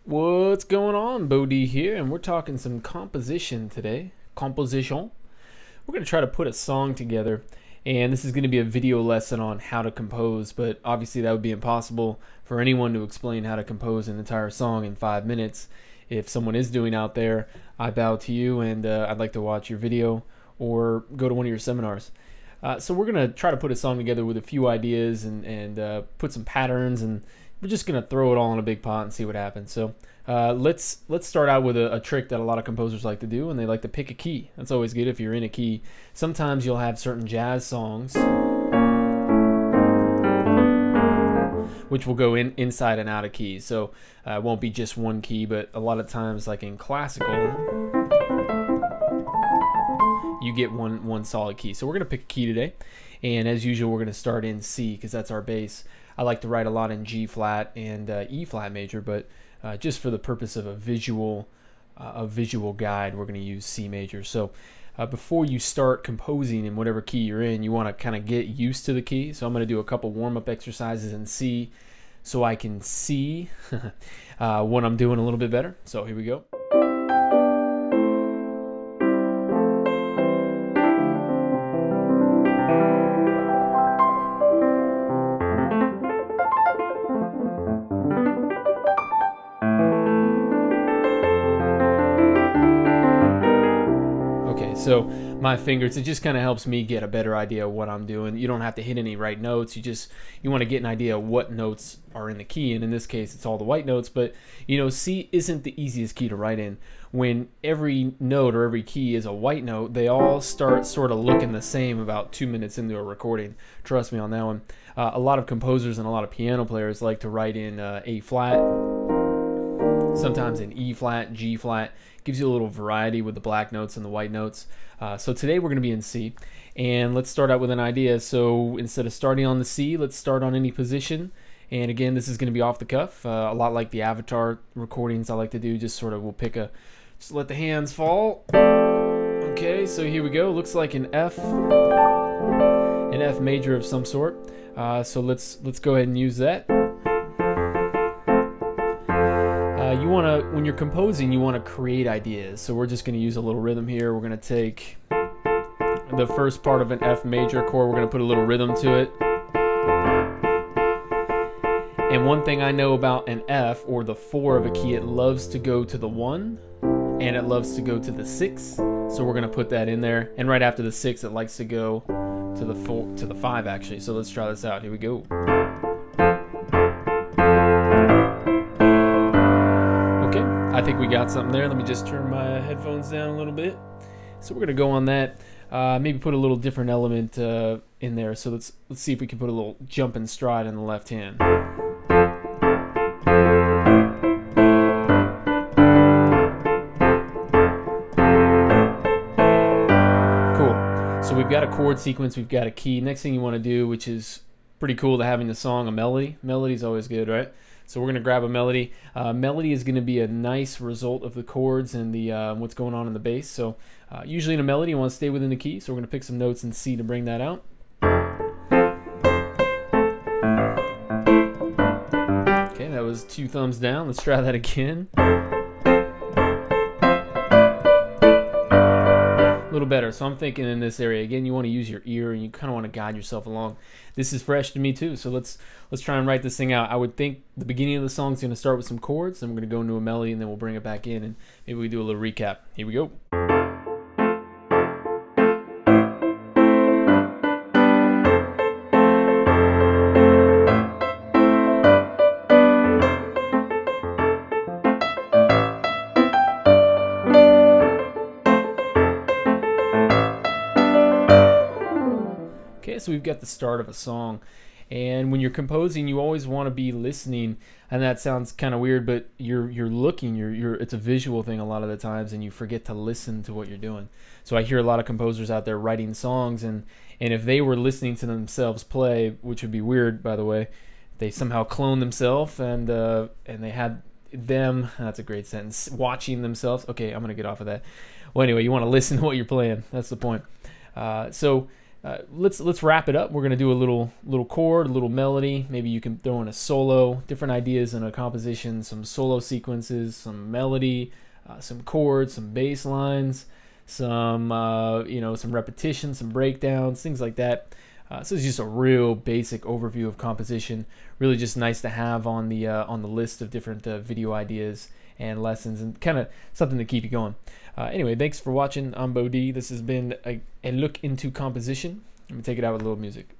What's going on? Beau D here, and we're talking some composition today. Composition. We're going to try to put a song together, and this is going to be a video lesson on how to compose, but obviously that would be impossible for anyone to explain how to compose an entire song in 5 minutes. If someone is doing out there, I bow to you, and I'd like to watch your video or go to one of your seminars. So we're going to try to put a song together with a few ideas and put some patterns, and we're just going to throw it all in a big pot and see what happens. So let's start out with a trick that a lot of composers like to do, and they like to pick a key. That's always good if you're in a key. Sometimes you'll have certain jazz songs which will go inside and out of keys. So it won't be just one key, but a lot of times, like in classical, you get one solid key. So we're going to pick a key today, and as usual we're going to start in C because that's our bass. I like to write a lot in G flat and E flat major, but just for the purpose of a visual guide, we're going to use C major. So before you start composing in whatever key you're in, you want to kind of get used to the key. So I'm going to do a couple warm-up exercises in C so I can see what I'm doing a little bit better. So here we go. So my fingers, it just kind of helps me get a better idea of what I'm doing. You don't have to hit any right notes. You want to get an idea of what notes are in the key, and in this case it's all the white notes. But you know, C isn't the easiest key to write in. When every note or every key is a white note, they all start sort of looking the same about 2 minutes into a recording. Trust me on that one. A lot of composers and a lot of piano players like to write in A flat, sometimes in E flat, G flat. Gives you a little variety with the black notes and the white notes. So today we're going to be in C, and let's start out with an idea. So instead of starting on the C, let's start on any position. And again, this is going to be off the cuff, a lot like the Avatar recordings I like to do. Just sort of, we'll pick just let the hands fall. Okay, so here we go. Looks like an F major of some sort. So let's go ahead and use that. When you're composing, you want to create ideas. So we're just going to use a little rhythm here. We're going to take the first part of an F major chord. We're going to put a little rhythm to it. And one thing I know about an F, or the 4 of a key, it loves to go to the 1 and it loves to go to the 6. So we're going to put that in there. And right after the 6, it likes to go to the 5 actually. So let's try this out. Here we go. I think we got something there. Let me just turn my headphones down a little bit. So we're going to go on that. Maybe put a little different element in there. So let's see if we can put a little jump and stride in the left hand. Cool. So we've got a chord sequence. We've got a key. Next thing you want to do, which is pretty cool to have in the song, a melody. Melody's always good, right? So we're going to grab a melody. Melody is going to be a nice result of the chords and the what's going on in the bass. So usually in a melody you want to stay within the key. So we're going to pick some notes in C to bring that out. Okay, that was 2 thumbs down. Let's try that again. A little better. So I'm thinking in this area again, you want to use your ear and you kind of want to guide yourself along. This is fresh to me too, so let's try and write this thing out. I would think the beginning of the song is going to start with some chords, then we're going to go into a melody, and then we'll bring it back in, and maybe we do a little recap. Here we go. So we've got the start of a song, and when you're composing, you always want to be listening. And that sounds kind of weird, but you're looking. It's a visual thing a lot of the times, and you forget to listen to what you're doing. So I hear a lot of composers out there writing songs, and if they were listening to themselves play, which would be weird, by the way, they somehow clone themselves, and they had them. That's a great sentence. Watching themselves. Okay, I'm gonna get off of that. Well, anyway, you want to listen to what you're playing. That's the point. let's wrap it up. We're gonna do a little chord, a little melody. Maybe you can throw in a solo, different ideas in a composition, some solo sequences, some melody, some chords, some bass lines, some some repetition, some breakdowns, things like that. So it's just a real basic overview of composition. Really just nice to have on the list of different video ideas and lessons, and kind of something to keep you going. Anyway, thanks for watching. I'm Beau D. This has been a look into composition. Let me take it out with a little music.